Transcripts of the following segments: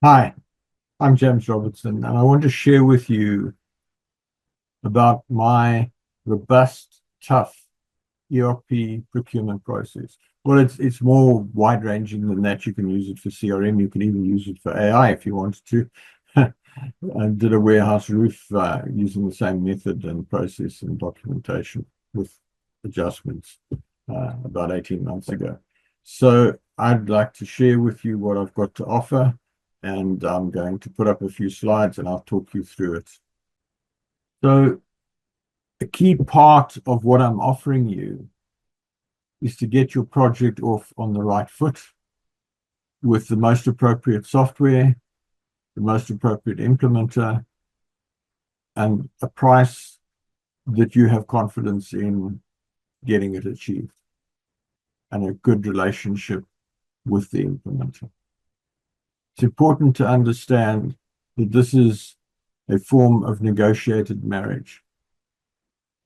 Hi, I'm James Robertson, and I want to share with you about my robust, tough ERP procurement process. Well, it's more wide-ranging than that. You can use it for CRM. You can even use it for AI if you wanted to. I did a warehouse roof using the same method and process and documentation with adjustments about 18 months ago. So I'd like to share with you what I've got to offer, and I'm going to put up a few slides and I'll talk you through it. So a key part of what I'm offering you is to get your project off on the right foot with the most appropriate software, the most appropriate implementer, and a price that you have confidence in getting it achieved, and a good relationship with the implementer. It's important to understand that this is a form of negotiated marriage.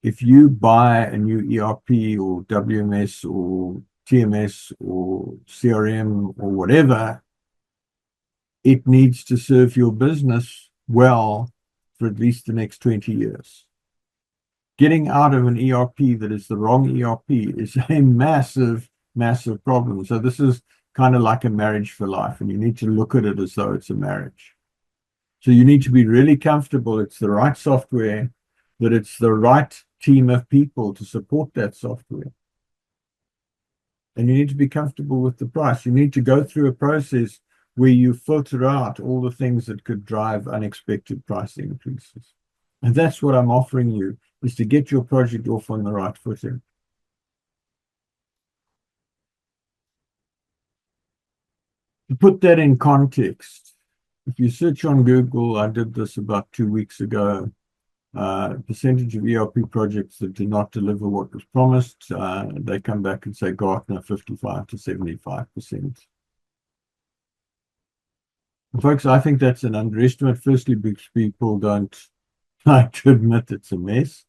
If you buy a new ERP or WMS or TMS or CRM or whatever, it needs to serve your business well for at least the next 20 years. Getting out of an ERP that is the wrong ERP is a massive, massive problem. So this is kind of like a marriage for life, and you need to look at it as though it's a marriage. So you need to be really comfortable it's the right software, that it's the right team of people to support that software. And you need to be comfortable with the price. You need to go through a process where you filter out all the things that could drive unexpected price increases. And that's what I'm offering you, is to get your project off on the right footing. To put that in context, if you search on Google, I did this about 2 weeks ago, percentage of ERP projects that do not deliver what was promised, they come back and say Gartner 55 to 75%. Folks, I think that's an underestimate. Firstly, because people don't like to admit it's a mess.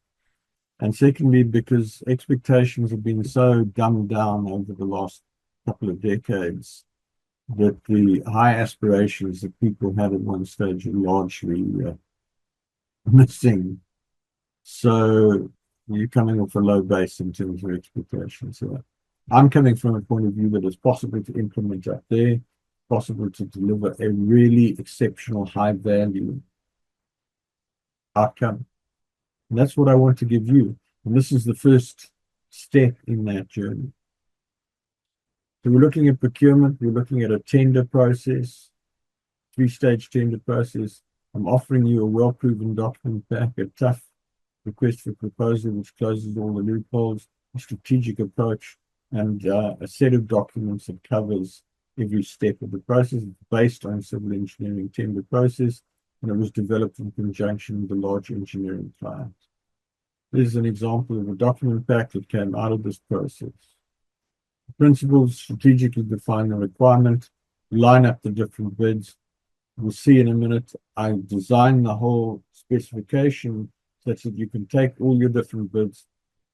And secondly, because expectations have been so dumbed down over the last couple of decades that the high aspirations that people had at one stage are largely missing. So you're coming off a low base in terms of expectations. So I'm coming from a point of view that it's possible to implement up there, possible to deliver a really exceptional high value outcome. And that's what I want to give you. And this is the first step in that journey. So we're looking at procurement, we're looking at a tender process, three-stage tender process. I'm offering you a well-proven document pack, a tough request for proposal, which closes all the loopholes, a strategic approach, and a set of documents that covers every step of the process. It's based on civil engineering tender process, and it was developed in conjunction with a large engineering client. This is an example of a document pack that came out of this process. The principles strategically define the requirement, line up the different bids. We'll see in a minute. I designed the whole specification such that you can take all your different bids,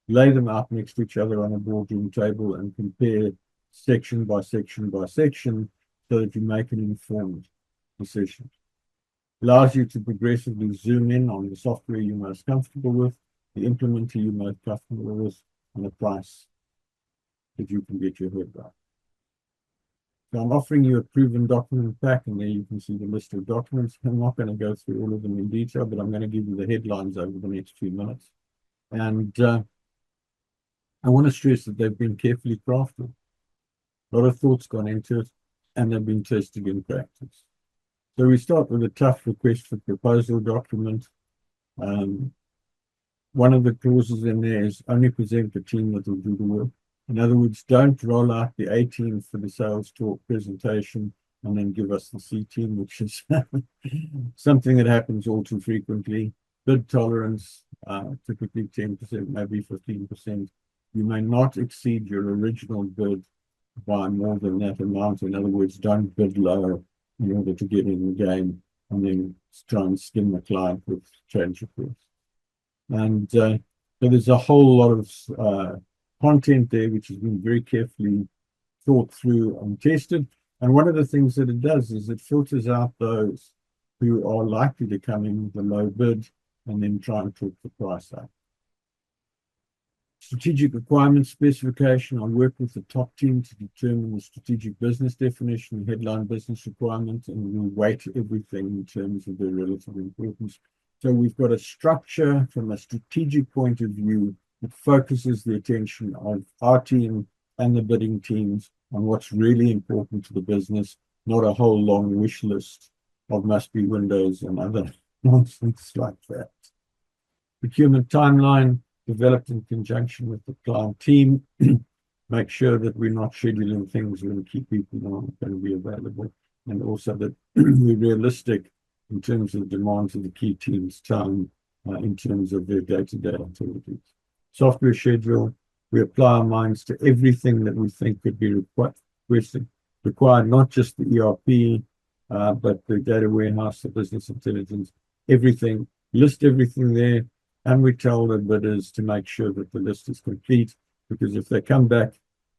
lay them out next to each other on a boardroom table, and compare section by section by section so that you make an informed decision. Allows you to progressively zoom in on the software you're most comfortable with, the implementer you're most comfortable with, and a price that you can get your head around. So I'm offering you a proven document pack, and there you can see the list of documents. I'm not going to go through all of them in detail, but I'm going to give you the headlines over the next few minutes. And I want to stress that they've been carefully crafted. A lot of thought's gone into it, and they've been tested in practice. So we start with a tough request for proposal document. One of the clauses in there is only present the team that will do the work. In other words, don't roll out the A team for the sales talk presentation and then give us the C team, which is something that happens all too frequently. Bid tolerance, typically 10%, maybe 15%. You may not exceed your original bid by more than that amount. In other words, don't bid low in order to get in the game and then try and skim the client with change requests. And so there's a whole lot of content there which has been very carefully thought through and tested. And one of the things that it does is it filters out those who are likely to come in with a low bid and then try and talk the price up. Strategic requirements specification. I work with the top team to determine the strategic business definition, headline business requirement, and we weight everything in terms of their relative importance. So we've got a structure from a strategic point of view that focuses the attention of our team and the bidding teams on what's really important to the business, not a whole long wish list of must-be windows and other nonsense like that. Procurement timeline developed in conjunction with the client team. Make sure that we're not scheduling things when key people aren't going to be available, and also that we're realistic in terms of the demands of the key team's time in terms of their day-to-day activities. Software schedule. We apply our minds to everything that we think could be required, not just the ERP, but the data warehouse, the business intelligence, everything. List everything there, and we tell the bidders to make sure that the list is complete, because if they come back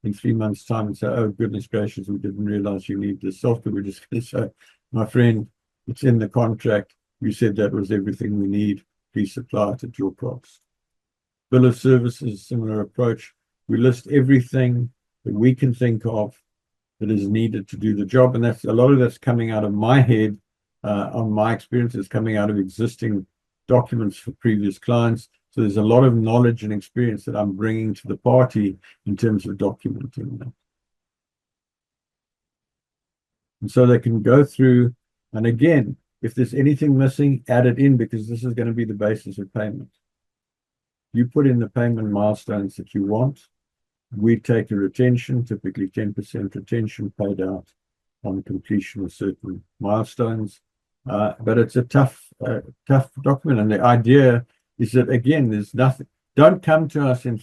in 3 months' time and say, oh, goodness gracious, we didn't realize you need this software, we're just going to say, my friend, it's in the contract. You said that was everything we need. Please supply it at your cost. Bill of services, similar approach. We list everything that we can think of that is needed to do the job. And that's a lot of that's coming out of my head, on my experiences, coming out of existing documents for previous clients. So there's a lot of knowledge and experience that I'm bringing to the party in terms of documenting that. And so they can go through, and again, if there's anything missing, add it in, because this is going to be the basis of payment. You put in the payment milestones that you want. We take a retention, typically 10% retention paid out on completion of certain milestones. But it's a tough document. And the idea is that, again, there's nothing. Don't come to us in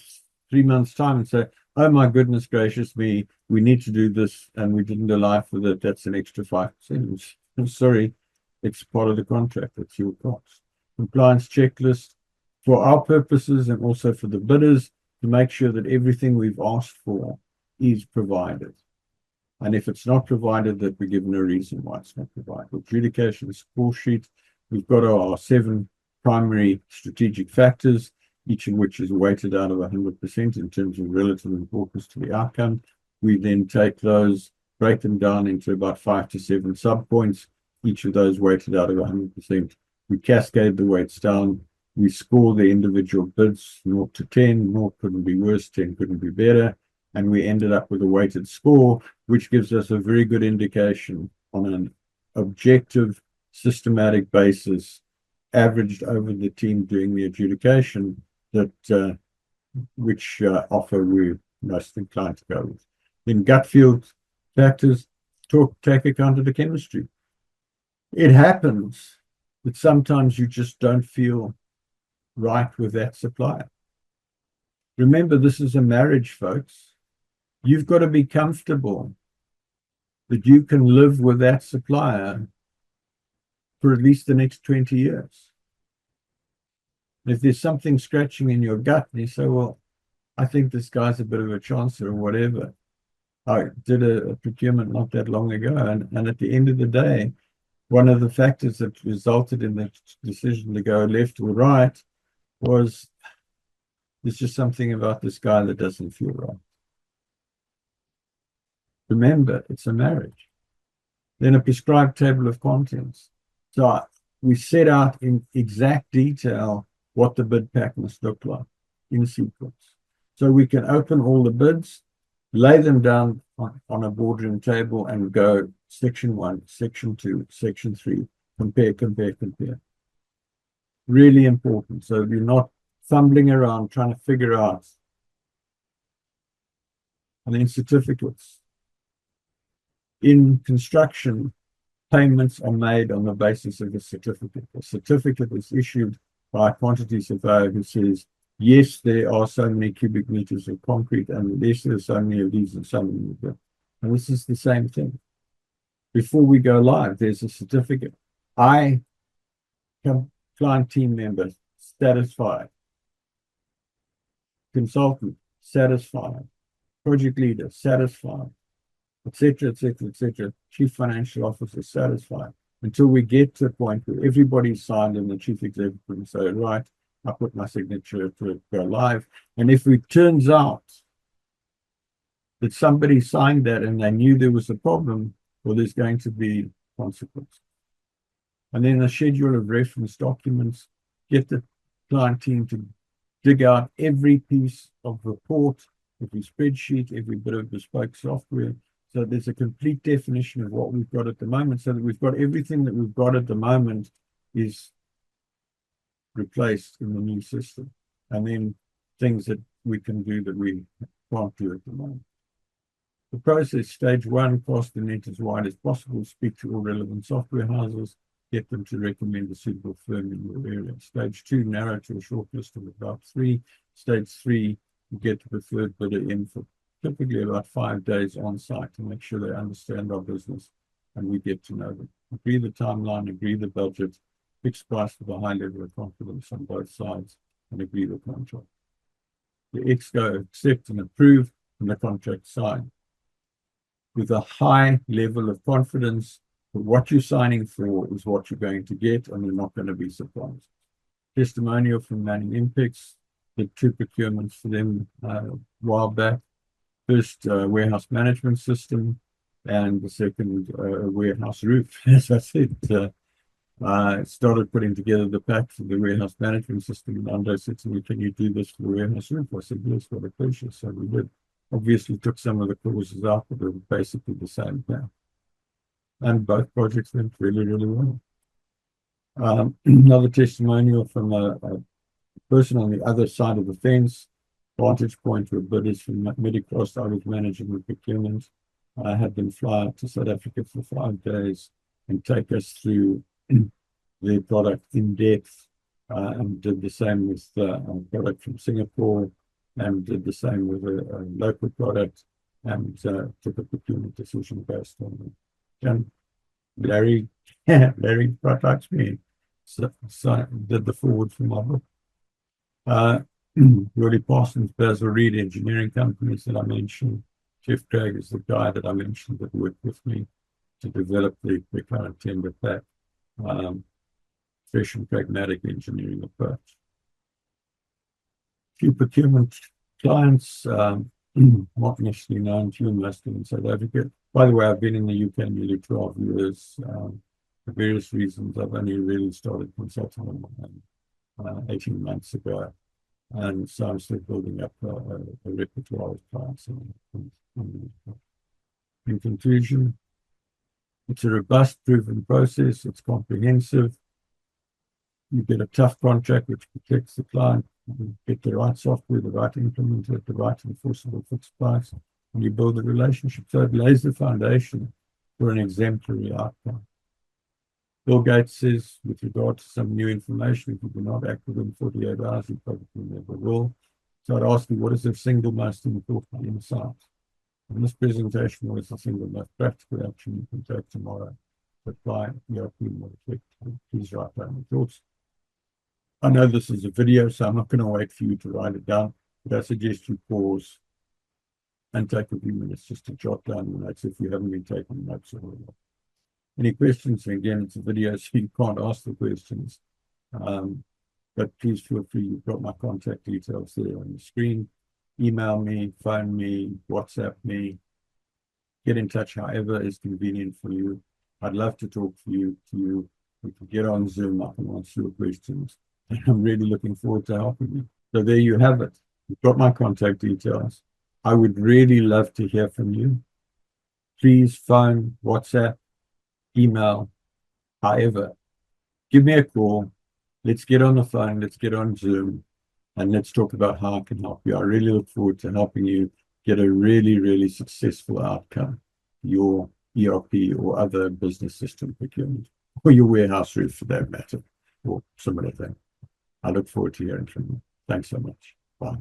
3 months' time and say, oh, my goodness gracious me, we need to do this and we didn't align with it. That's an extra 5%. I'm sorry, it's part of the contract. It's your cost. Compliance checklist for our purposes and also for the bidders, to make sure that everything we've asked for is provided. And if it's not provided, that we give no reason why it's not provided. Adjudication score sheet. We've got our 7 primary strategic factors, each of which is weighted out of 100% in terms of relative importance to the outcome. We then take those, break them down into about 5 to 7 subpoints, each of those weighted out of 100%. We cascade the weights down. We score the individual bids 0 to 10. 0 couldn't be worse, 10 couldn't be better. And we ended up with a weighted score, which gives us a very good indication on an objective, systematic basis, averaged over the team doing the adjudication, that which offer we're most inclined to go with. In gut feel factors, take account of the chemistry. It happens that sometimes you just don't feel right with that supplier. Remember, this is a marriage, folks. You've got to be comfortable that you can live with that supplier for at least the next 20 years. If there's something scratching in your gut and you say, well, I think this guy's a bit of a chancer or whatever. I did a procurement not that long ago, and at the end of the day, one of the factors that resulted in the decision to go left or right was there's just something about this guy that doesn't feel right. Remember, it's a marriage. Then a prescribed table of contents. So we set out in exact detail what the bid pack must look like in sequence. So we can open all the bids, lay them down on a boardroom table and go section 1, section 2, section 3, compare, compare, compare. Really important. So you're not fumbling around trying to figure out. And then certificates. In construction, payments are made on the basis of a certificate. A certificate is issued by a quantity surveyor who says, yes, there are so many cubic meters of concrete, and yes, there's so many of these and so many of them. And this is the same thing. Before we go live, there's a certificate. Client team member, satisfied. Consultant, satisfied. Project leader, satisfied. etc., etc., etc. Chief financial officer satisfied until we get to a point where everybody's signed and the chief executive can say, right, I put my signature to go live. And if it turns out that somebody signed that and they knew there was a problem, well, there's going to be consequences. And then a schedule of reference documents, get the client team to dig out every piece of report, every spreadsheet, every bit of bespoke software. So there's a complete definition of what we've got at the moment, so that we've got everything that we've got at the moment is replaced in the new system. And then things that we can do that we can't do at the moment. The process, stage one, cast the net as wide as possible, speak to all relevant software houses, get them to recommend a suitable firm in your area. Stage two, narrow to a short list of about 3. Stage 3, you get the preferred bidder in for typically about 5 days on site to make sure they understand our business and we get to know them. Agree the timeline, agree the budget, fixed price with a high level of confidence on both sides, and agree the contract. The EXCO accept and approve, and the contract signed. With a high level of confidence that what you're signing for is what you're going to get, and you're not going to be surprised. Testimonial from Manning Impex, did 2 procurements for them a while back. First, warehouse management system, and the second, warehouse roof. As I said, I started putting together the pack for the warehouse management system, and Andre said to me, "Can you do this for the warehouse roof?" I said, "Yes, what a pleasure." So we did. Obviously took some of the clauses out, but they were basically the same thing. And both projects went really, really well. Another testimonial from a person on the other side of the fence. Vantage point were bidders from Medicross. I was managing the procurement. I had them fly out to South Africa for 5 days and take us through their product in depth, and did the same with a product from Singapore, and did the same with a local product, and took a procurement decision based on them. And Larry, Larry quite likes me, so did the forward for my book. Willie Parsons, Basil Reed engineering companies that I mentioned. Jeff Craig is the guy that I mentioned that worked with me to develop the current tender pack. Fresh and pragmatic engineering approach. Few procurement clients, not necessarily known to most in South Africa. By the way, I've been in the UK nearly 12 years. For various reasons, I've only really started consulting on 18 months ago. And so I'm still building up a repertoire of clients. In conclusion, it's a robust, proven process. It's comprehensive. You get a tough contract which protects the client. You get the right software, the right implementer, the right enforceable fixed price, and you build a relationship. So it lays the foundation for an exemplary outcome. Bill Gates says, with regard to some new information, if you do not act within 48 hours, you probably never will. So I'd ask you, what is the single most important insight? And this presentation was the single most practical action you can take tomorrow to apply ERP more effectively. Please write down your thoughts. I know this is a video, so I'm not going to wait for you to write it down, but I suggest you pause and take a few minutes just to jot down the notes if you haven't been taking notes already. Any questions? Again, it's a video, so you can't ask the questions. But please feel free. You've got my contact details there on the screen. Email me, phone me, WhatsApp me. Get in touch however is convenient for you. I'd love to talk to you. We can get on Zoom. I can answer your questions. I'm really looking forward to helping you. So there you have it. You've got my contact details. I would really love to hear from you. Please phone, WhatsApp, email, however. Give me a call. Let's get on the phone. Let's get on Zoom. And let's talk about how I can help you. I really look forward to helping you get a really, really successful outcome. Your ERP or other business system procurement, or your warehouse roof for that matter, or some other thing. I look forward to hearing from you. Thanks so much. Bye.